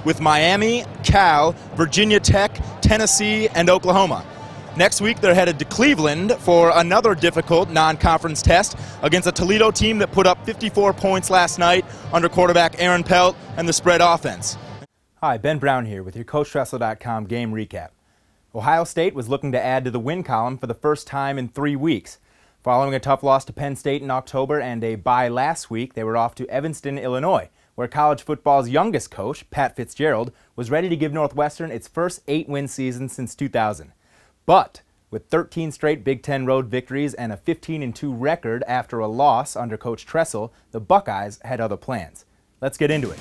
with Miami, Cal, Virginia Tech, Tennessee, and Oklahoma. Next week, they're headed to Cleveland for another difficult non-conference test against a Toledo team that put up 54 points last night under quarterback Aaron Pelt and the spread offense. Hi, Ben Brown here with your CoachTressel.com game recap. Ohio State was looking to add to the win column for the first time in 3 weeks. Following a tough loss to Penn State in October and a bye last week, they were off to Evanston, Illinois, where college football's youngest coach, Pat Fitzgerald, was ready to give Northwestern its first 8-win season since 2000. But with 13 straight Big Ten road victories and a 15-2 record after a loss under Coach Tressel, the Buckeyes had other plans. Let's get into it.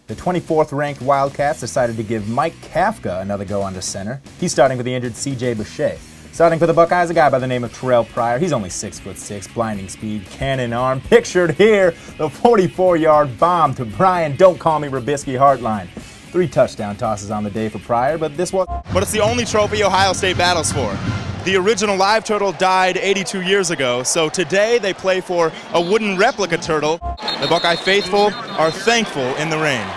The 24th ranked Wildcats decided to give Mike Kafka another go under center. He's starting for the injured C.J. Boucher. Starting for the Buckeyes, a guy by the name of Terrell Pryor. He's only 6'6", blinding speed, cannon arm. Pictured here, the 44-yard bomb to Brian Don't Call Me Rabisky Hartline. 3 touchdown tosses on the day for Pryor, but it's the only trophy Ohio State battles for. The original live turtle died 82 years ago, so today they play for a wooden replica turtle. The Buckeye faithful are thankful in the rain.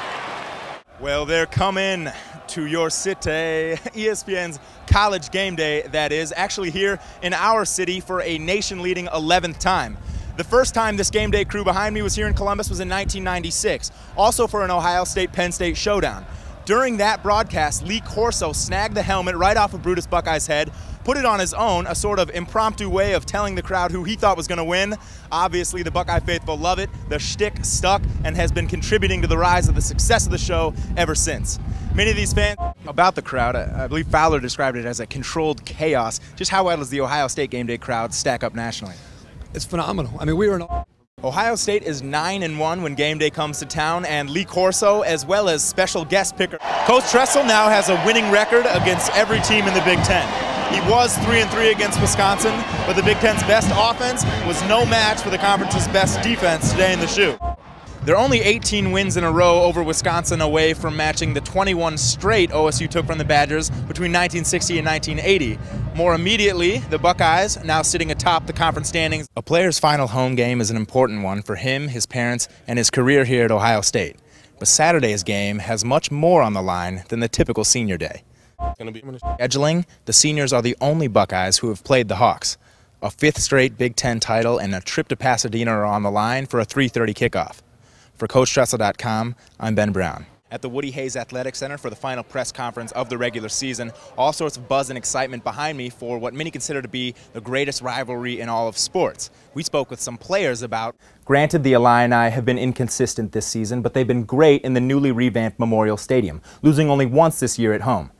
Well, they're coming to your city. ESPN's College Game Day, that is, actually here in our city for a nation-leading 11th time. The first time this game day crew behind me was here in Columbus was in 1996, also for an Ohio State-Penn State showdown. During that broadcast, Lee Corso snagged the helmet right off of Brutus Buckeye's head, put it on his own, a sort of impromptu way of telling the crowd who he thought was going to win. Obviously, the Buckeye faithful love it. The shtick stuck and has been contributing to the rise of the success of the show ever since. Many of these fans about the crowd, I believe Fowler described it as a controlled chaos. Just how well does the Ohio State game day crowd stack up nationally? It's phenomenal. I mean, we were Ohio State is 9-1 when game day comes to town, and Lee Corso, as well as special guest picker Coach Tressel, now has a winning record against every team in the Big Ten. He was 3-3 against Wisconsin, but the Big Ten's best offense was no match for the conference's best defense today in the shoe. There are only 18 wins in a row over Wisconsin, away from matching the 21 straight OSU took from the Badgers between 1960 and 1980. More immediately, the Buckeyes, now sitting atop the conference standings. A player's final home game is an important one for him, his parents, and his career here at Ohio State. But Saturday's game has much more on the line than the typical senior day. Scheduling, the seniors are the only Buckeyes who have played the Hawks. A 5th straight Big Ten title and a trip to Pasadena are on the line for a 3:30 kickoff. For CoachTressel.com, I'm Ben Brown. At the Woody Hayes Athletic Center for the final press conference of the regular season, all sorts of buzz and excitement behind me for what many consider to be the greatest rivalry in all of sports. We spoke with some players about. Granted, the Illini have been inconsistent this season, but they've been great in the newly revamped Memorial Stadium, losing only once this year at home.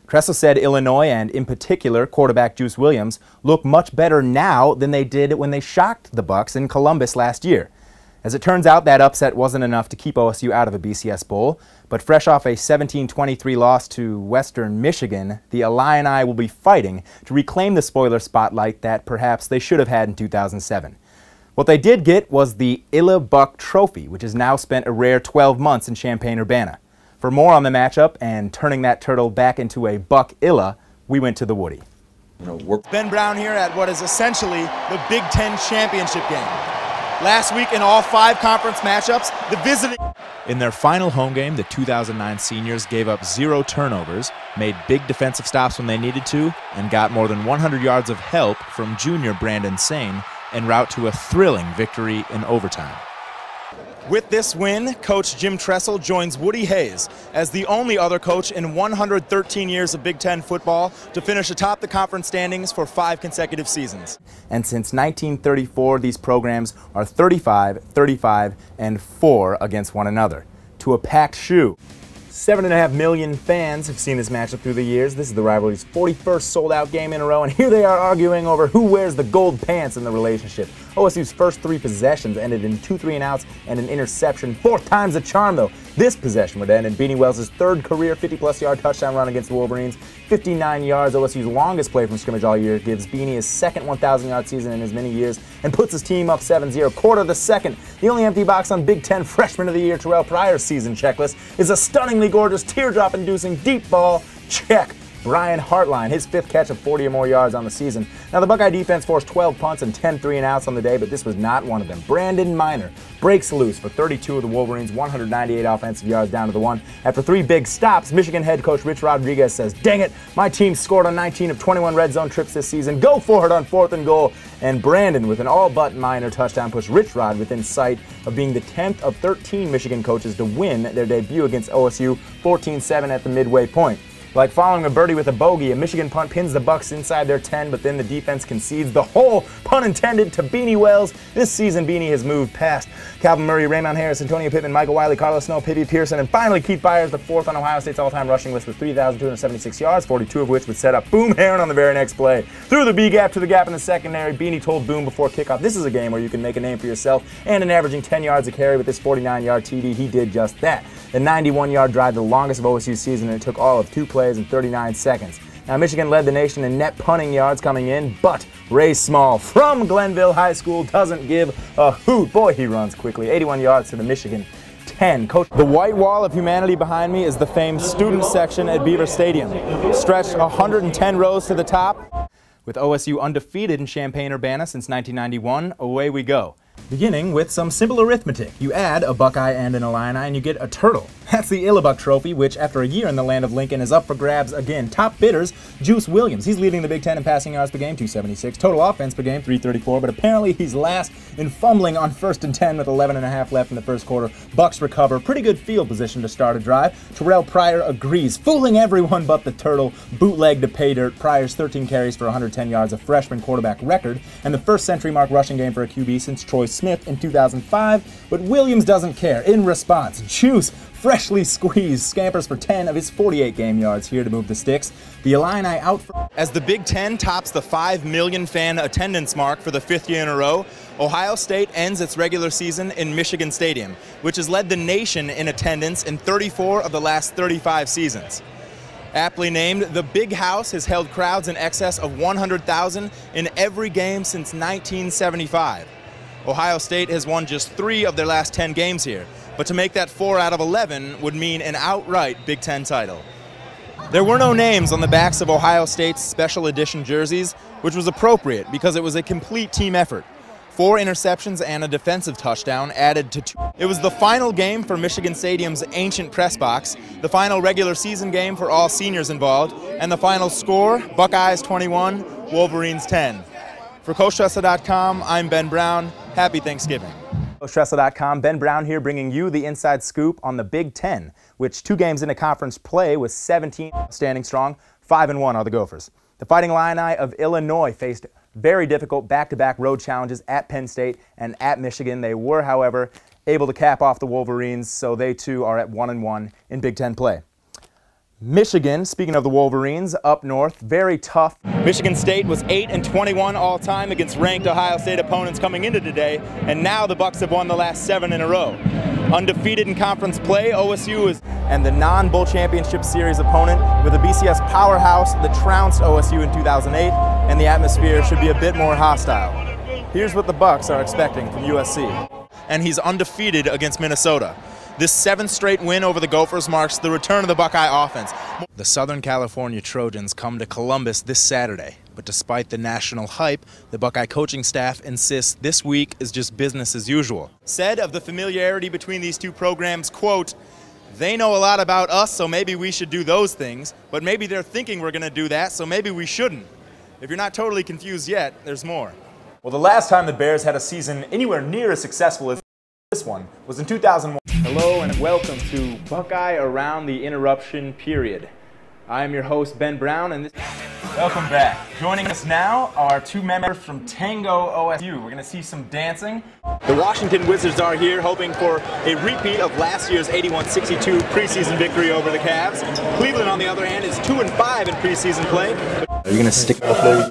Tressel said Illinois, and in particular quarterback Juice Williams, look much better now than they did when they shocked the Bucks in Columbus last year. As it turns out, that upset wasn't enough to keep OSU out of a BCS Bowl, but fresh off a 17-23 loss to Western Michigan, the Illini will be fighting to reclaim the spoiler spotlight that perhaps they should have had in 2007. What they did get was the Illa Buck Trophy, which has now spent a rare 12 months in Champaign-Urbana. For more on the matchup and turning that turtle back into a Buck Illa, we went to the Woody. Ben Brown here at what is essentially the Big Ten championship game. Last week in all 5 conference matchups, the visiting. In their final home game, the 2009 seniors gave up 0 turnovers, made big defensive stops when they needed to, and got more than 100 yards of help from junior Brandon Sane en route to a thrilling victory in overtime. With this win, Coach Jim Tressel joins Woody Hayes as the only other coach in 113 years of Big Ten football to finish atop the conference standings for 5 consecutive seasons. And since 1934, these programs are 35, 35, and 4 against one another, to a packed shoe. 7.5 million fans have seen this matchup through the years. This is the rivalry's 41st sold-out game in a row, and here they are arguing over who wears the gold pants in the relationship. OSU's first 3 possessions ended in 2 3-and-outs and an interception. 4th time's the charm, though. This possession would end in Beanie Wells' 3rd career 50-plus yard touchdown run against the Wolverines. 59 yards, OSU's longest play from scrimmage all year, gives Beanie his 2nd 1,000-yard season in as many years and puts his team up 7-0. Quarter of the second, the only empty box on Big Ten Freshman of the Year Terrell Pryor's season checklist is a stunningly gorgeous, teardrop-inducing deep ball check. Brian Hartline, his 5th catch of 40 or more yards on the season. Now, the Buckeye defense forced 12 punts and 10 3-and-outs on the day, but this was not one of them. Brandon Minor breaks loose for 32 of the Wolverines, 198 offensive yards down to the 1. After 3 big stops, Michigan head coach Rich Rodriguez says, "Dang it, my team scored on 19 of 21 red zone trips this season. Go for it on 4th and goal." And Brandon, with an all-but Minor touchdown, pushed Rich Rod within sight of being the 10th of 13 Michigan coaches to win their debut against OSU 14-7 at the midway point. Like following a birdie with a bogey, a Michigan punt pins the Bucs inside their 10, but then the defense concedes the whole, pun intended, to Beanie Wells. This season, Beanie has moved past Calvin Murray, Raymond Harris, Antonio Pittman, Michael Wiley, Carlos Snow, Pibby Pearson, and finally Keith Byers, the 4th on Ohio State's all-time rushing list with 3,276 yards, 42 of which would set up Boom Herron on the very next play. Through the B-gap to the gap in the secondary, Beanie told Boom before kickoff, "This is a game where you can make a name for yourself," and in averaging 10 yards a carry with this 49-yard TD, he did just that. The 91-yard drive, the longest of OSU's season, and it took all of 2 plays and 39 seconds. Now, Michigan led the nation in net punting yards coming in, but Ray Small from Glenville High School doesn't give a hoot. Boy, he runs quickly. 81 yards to the Michigan 10. Coach, the white wall of humanity behind me is the famed student section at Beaver Stadium. Stretched 110 rows to the top. With OSU undefeated in Champaign-Urbana since 1991, away we go. Beginning with some simple arithmetic. You add a Buckeye and an Illini and you get a turtle. That's the Illabuck Trophy, which after a year in the land of Lincoln is up for grabs again. Top bidders, Juice Williams. He's leading the Big Ten in passing yards per game, 276. Total offense per game, 334, but apparently he's last in fumbling on 1st and 10 with 11.5 left in the first quarter. Bucks recover. Pretty good field position to start a drive. Terrell Pryor agrees, fooling everyone but the turtle. Bootleg to pay dirt. Pryor's 13 carries for 110 yards, a freshman quarterback record, and the first century mark rushing game for a QB since Troy Smith in 2005, but Williams doesn't care. In response, Juice, freshly squeezed, scampers for 10 of his 48 game yards here to move the sticks. The Illini out for... As the Big Ten tops the 5 million fan attendance mark for the 5th year in a row, Ohio State ends its regular season in Michigan Stadium, which has led the nation in attendance in 34 of the last 35 seasons. Aptly named, the Big House has held crowds in excess of 100,000 in every game since 1975. Ohio State has won just 3 of their last 10 games here, but to make that 4 out of 11 would mean an outright Big Ten title. There were no names on the backs of Ohio State's special edition jerseys, which was appropriate because it was a complete team effort. 4 interceptions and a defensive touchdown added to 2. It was the final game for Michigan Stadium's ancient press box, the final regular season game for all seniors involved, and the final score, Buckeyes 21, Wolverines 10. For CoachTressel.com, I'm Ben Brown. Happy Thanksgiving. CoachTressel.com, Ben Brown here bringing you the inside scoop on the Big Ten, which 2 games into conference play was 17 standing strong, 5-1 are the Gophers. The Fighting Illini of Illinois faced very difficult back-to-back road challenges at Penn State and at Michigan. They were, however, able to cap off the Wolverines, so they too are at 1-1 in Big Ten play. Michigan, speaking of the Wolverines, up north, very tough. Michigan State was 8-21 all-time against ranked Ohio State opponents coming into today, and now the Bucs have won the last 7 in a row. Undefeated in conference play, OSU is and the non-Bowl Championship Series opponent with a BCS powerhouse that trounced OSU in 2008, and the atmosphere should be a bit more hostile. Here's what the Bucs are expecting from USC. And he's undefeated against Minnesota. This 7th straight win over the Gophers marks the return of the Buckeye offense. The Southern California Trojans come to Columbus this Saturday, but despite the national hype, the Buckeye coaching staff insists this week is just business as usual. Said of the familiarity between these 2 programs, quote, "They know a lot about us, so maybe we should do those things, but maybe they're thinking we're going to do that, so maybe we shouldn't." If you're not totally confused yet, there's more. Well, the last time the Bears had a season anywhere near as successful as this one was in 2001. Hello and welcome to Buckeye Around the Interruption Period. I am your host, Ben Brown, and welcome back. Joining us now are 2 members from Tango OSU. We're going to see some dancing. The Washington Wizards are here hoping for a repeat of last year's 81-62 preseason victory over the Cavs. Cleveland, on the other hand, is 2-5 in preseason play. Are you going to stick with those?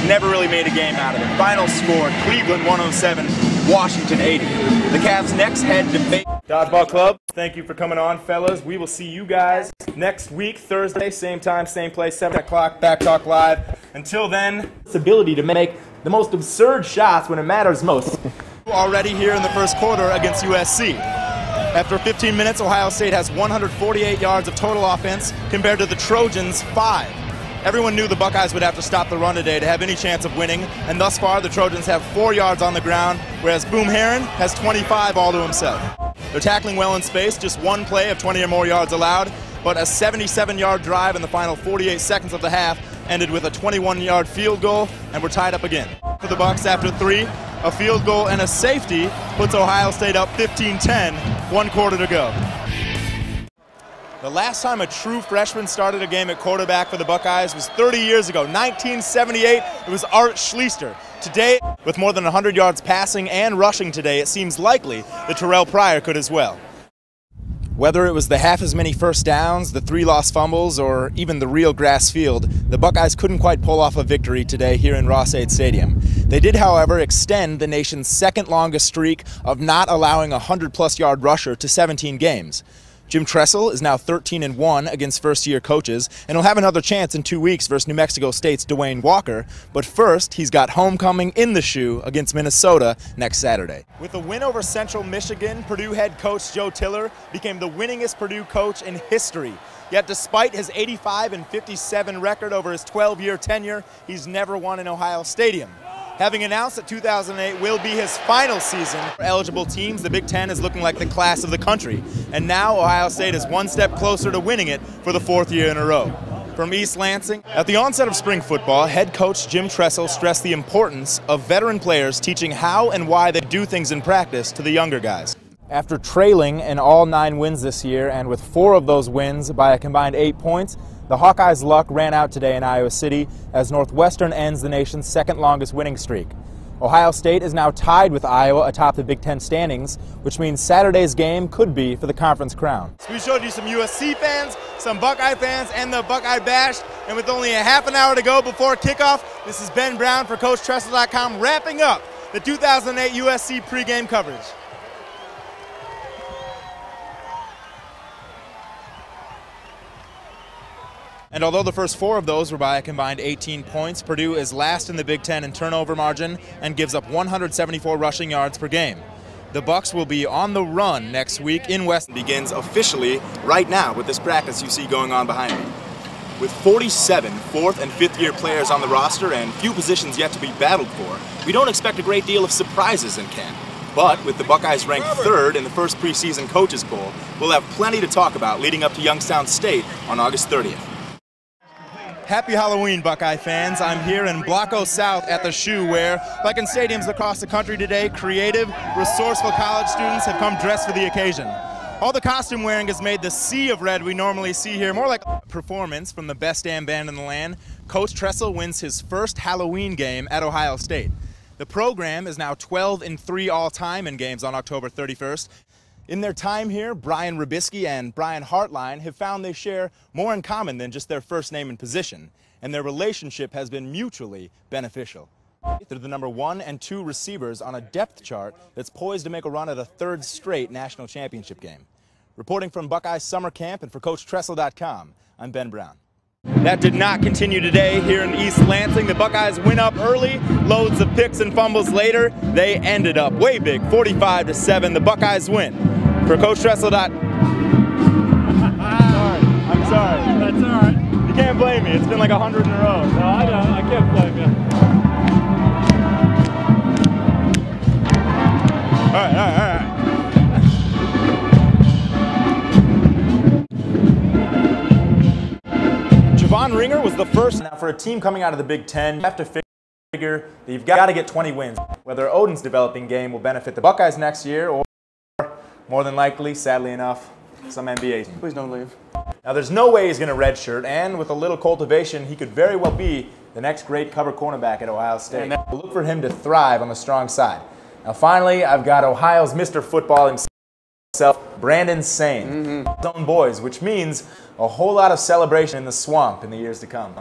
Never really made a game out of it. Final score, Cleveland 107, Washington 80. The Cavs next head to face Dodgeball Club, thank you for coming on, fellas. We will see you guys next week, Thursday, same time, same place, 7 o'clock, Back Talk Live. Until then, this ability to make the most absurd shots when it matters most. Already here in the first quarter against USC. After 15 minutes, Ohio State has 148 yards of total offense compared to the Trojans' 5. Everyone knew the Buckeyes would have to stop the run today to have any chance of winning, and thus far the Trojans have 4 yards on the ground, whereas Boom Herron has 25 all to himself. They're tackling well in space, just one play of 20 or more yards allowed, but a 77-yard drive in the final 48 seconds of the half ended with a 21-yard field goal, and we're tied up again. For the Bucks after 3, a field goal and a safety puts Ohio State up 15-10, 1 quarter to go. The last time a true freshman started a game at quarterback for the Buckeyes was 30 years ago, 1978. It was Art Schleister. Today, with more than 100 yards passing and rushing today, it seems likely that Terrell Pryor could as well. Whether it was the half as many first downs, the 3 lost fumbles, or even the real grass field, the Buckeyes couldn't quite pull off a victory today here in Ross-Ade Stadium. They did, however, extend the nation's second longest streak of not allowing a 100-plus yard rusher to 17 games. Jim Tressel is now 13-1 against first-year coaches, and he'll have another chance in 2 weeks versus New Mexico State's Dwayne Walker. But first, he's got homecoming in the shoe against Minnesota next Saturday. With a win over Central Michigan, Purdue head coach Joe Tiller became the winningest Purdue coach in history. Yet despite his 85-57 record over his 12-year tenure, he's never won in Ohio Stadium. Having announced that 2008 will be his final season for eligible teams, the Big Ten is looking like the class of the country. And now Ohio State is one step closer to winning it for the 4th year in a row. From East Lansing, at the onset of spring football, head coach Jim Tressel stressed the importance of veteran players teaching how and why they do things in practice to the younger guys. After trailing in all 9 wins this year, and with 4 of those wins by a combined 8 points, the Hawkeyes' luck ran out today in Iowa City as Northwestern ends the nation's second longest winning streak. Ohio State is now tied with Iowa atop the Big Ten standings, which means Saturday's game could be for the conference crown. We showed you some USC fans, some Buckeye fans, and the Buckeye Bash, and with only a half an hour to go before kickoff, this is Ben Brown for CoachTressel.com wrapping up the 2008 USC pregame coverage. And although the first 4 of those were by a combined 18 points, Purdue is last in the Big Ten in turnover margin and gives up 174 rushing yards per game. The Bucks will be on the run next week in West. Begins officially right now with this practice you see going on behind me. With 47 4th and 5th year players on the roster and few positions yet to be battled for, we don't expect a great deal of surprises in camp. But with the Buckeyes ranked 3rd in the first preseason coaches poll, we'll have plenty to talk about leading up to Youngstown State on August 30th. Happy Halloween, Buckeye fans. I'm here in Block O South at the Shoe where, like in stadiums across the country today, creative, resourceful college students have come dressed for the occasion. All the costume wearing has made the sea of red we normally see here more like a performance from the best damn band in the land. Coach Tressel wins his first Halloween game at Ohio State. The program is now 12-3 all-time in games on October 31st. In their time here, Brian Rubisky and Brian Hartline have found they share more in common than just their first name and position, and their relationship has been mutually beneficial. They're the number 1 and 2 receivers on a depth chart that's poised to make a run at a 3rd straight national championship game. Reporting from Buckeye Summer Camp and for CoachTressel.com, I'm Ben Brown. That did not continue today here in East Lansing. The Buckeyes went up early, loads of picks and fumbles later. They ended up way big, 45-7. The Buckeyes win. For CoachTressel. I'm sorry. That's all right. You can't blame me. It's been like 100 in a row. No, I know. I can't blame you. All right. Javon Ringer was the first. Now, for a team coming out of the Big Ten, you have to figure that you've got to get 20 wins. Whether Odin's developing game will benefit the Buckeyes next year or more than likely, sadly enough, some NBA team. Please don't leave. Now, there's no way he's going to redshirt, and with a little cultivation, he could very well be the next great cover cornerback at Ohio State. We'll look for him to thrive on the strong side. Now, finally, I've got Ohio's Mr. Football himself, Brandon Sane. His own boys, which means a whole lot of celebration in the swamp in the years to come.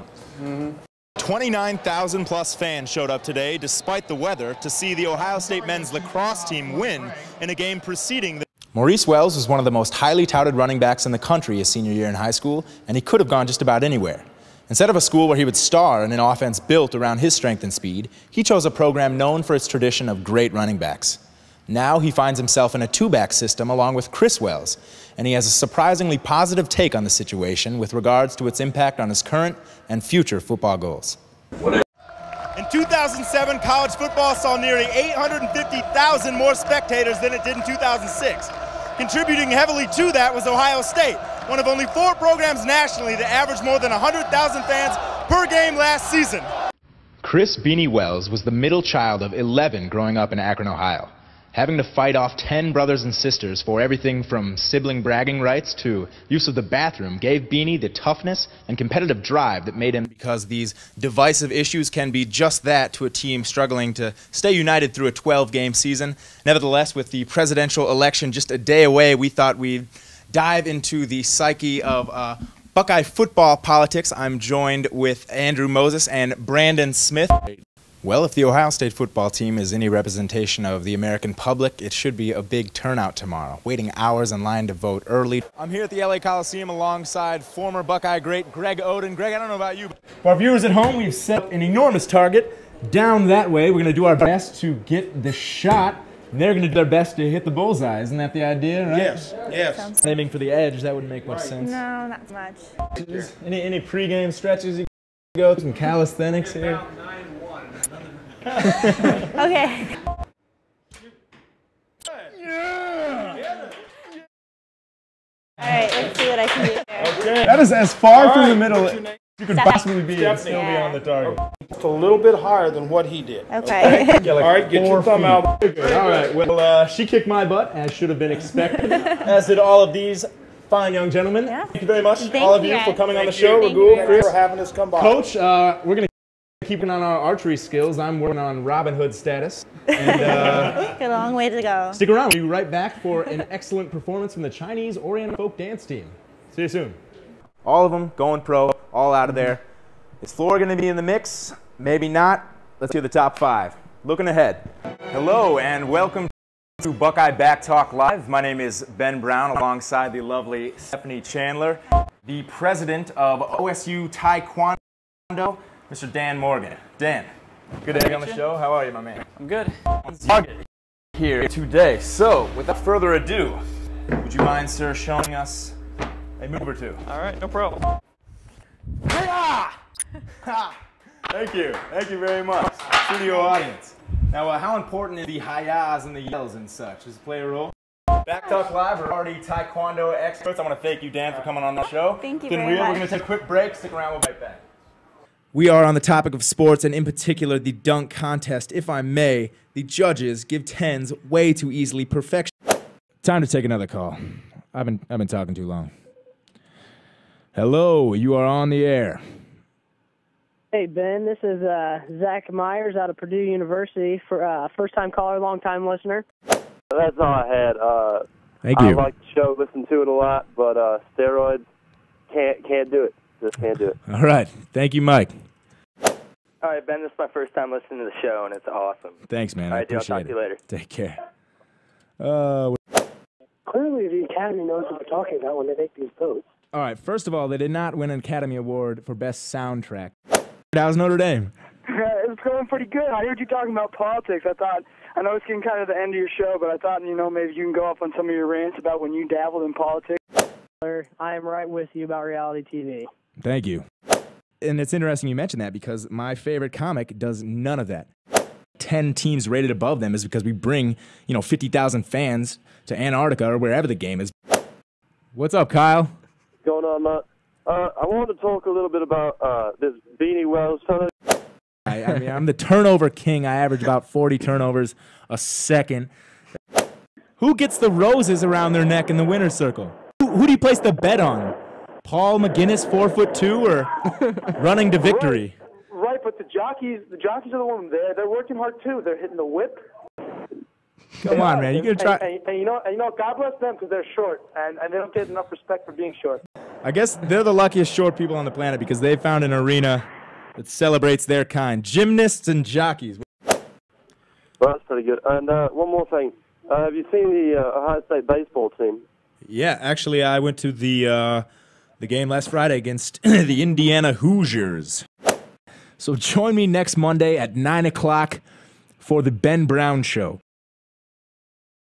29,000 plus fans showed up today, despite the weather, to see the Ohio State men's lacrosse team win in a game preceding the Maurice Wells was one of the most highly touted running backs in the country his senior year in high school, and he could have gone just about anywhere. Instead of a school where he would star in an offense built around his strength and speed, he chose a program known for its tradition of great running backs. Now he finds himself in a two-back system along with Chris Wells, and he has a surprisingly positive take on the situation with regards to its impact on his current and future football goals. In 2007, college football saw nearly 850,000 more spectators than it did in 2006. Contributing heavily to that was Ohio State, one of only 4 programs nationally that averaged more than 100,000 fans per game last season. Chris Beanie Wells was the middle child of 11 growing up in Akron, Ohio. Having to fight off 10 brothers and sisters for everything from sibling bragging rights to use of the bathroom gave Beanie the toughness and competitive drive that made him, because these divisive issues can be just that to a team struggling to stay united through a 12-game season. Nevertheless, with the presidential election just a day away, we thought we'd dive into the psyche of Buckeye football politics. I'm joined with Andrew Moses and Brandon Smith. Well, if the Ohio State football team is any representation of the American public, it should be a big turnout tomorrow, waiting hours in line to vote early. I'm here at the LA Coliseum alongside former Buckeye great Greg Oden. Greg, I don't know about you, but for our viewers at home, we've set up an enormous target down that way. We're going to do our best to get the shot. They're going to do their best to hit the bullseye. Isn't that the idea, right? Yes, yes. Aiming for the edge, that wouldn't make much sense. No, not so much. Any pregame stretches you go, some calisthenics here? Okay. All right, let's see what I can do there. That is as far through the middle as you could possibly be and still be on the target. It's a little bit higher than what he did. Okay. All right, get your thumb out. All right, well, she kicked my butt, as should have been expected, as did all of these fine young gentlemen. Yeah. Thank you very much, Thank all of you you, for guys. coming on the Thank show. you. Ragul, Thank Chris, For having us come by. Coach, we're going to keep on our archery skills. I'm working on Robin Hood status. And Got a long way to go. stick around. We'll be right back for an excellent performance from the Chinese Oriental folk dance team. See you soon. All of them going pro, all out of there. Is Florida going to be in the mix? Maybe not. Let's hear the top 5. Looking ahead. Hello and welcome to Buckeye Back Talk Live. My name is Ben Brown alongside the lovely Stephanie Chandler, the president of OSU Taekwondo, Mr. Dan Morgan. Dan, good to have you on the show. How are you, my man? I'm good. On target here today. So, without further ado, would you mind, sir, showing us a move or two? All right, no problem. Thank you. Thank you very much, studio audience. Now, how important is the hi-yahs and the yells and such? Does it play a role? Back Talk Live, we're already Taekwondo experts. I want to thank you, Dan, for coming on the show. Thank you It's been very real. much. We're going to take a quick break. Stick around. We'll be right back. We are on the topic of sports, and in particular, the dunk contest. If I may, the judges give 10s way too easily. Perfection. Time to take another call. I've been talking too long. Hello, you are on the air. Hey, Ben, this is Zach Myers out of Purdue University, for first-time caller, long-time listener. That's all I had. Thank I you. like the show, listen to it a lot, but steroids, can't do it. Just can't do it. All right. Thank you, Mike. All right, Ben, this is my first time listening to the show, and it's awesome. Thanks, man. All I right, dude, I'll appreciate talk to you later. Take care. Clearly, the Academy knows what they're talking about when they make these votes. All right. First of all, they did not win an Academy Award for Best Soundtrack. How's Notre Dame? It's going pretty good. I heard you talking about politics. I know it's getting kind of the end of your show, but I thought, maybe you can go off on some of your rants about when you dabbled in politics. I am right with you about reality TV. Thank you. And it's interesting you mentioned that because my favorite comic does none of that. 10 teams rated above them is because we bring, 50,000 fans to Antarctica or wherever the game is. What's up, Kyle? What's going on, Matt? I wanted to talk a little bit about this Beanie Wells fellow. I mean, I'm the turnover king. I average about 40 turnovers a second. Who gets the roses around their neck in the winner's circle? Who do you place the bet on? Paul McGinnis, 4'2", or running to victory? Right, but the jockeys are the ones there. They're working hard too. They're hitting the whip. Come on, man. You gonna try? And you know, God bless them because they're short and they don't get enough respect for being short. I guess they're the luckiest short people on the planet because they found an arena that celebrates their kind. Gymnasts and jockeys. Well, that's pretty good. And one more thing. Have you seen the Ohio State baseball team? Yeah, actually, I went to the game last Friday against the Indiana Hoosiers. So join me next Monday at 9 o'clock for the Ben Brown Show.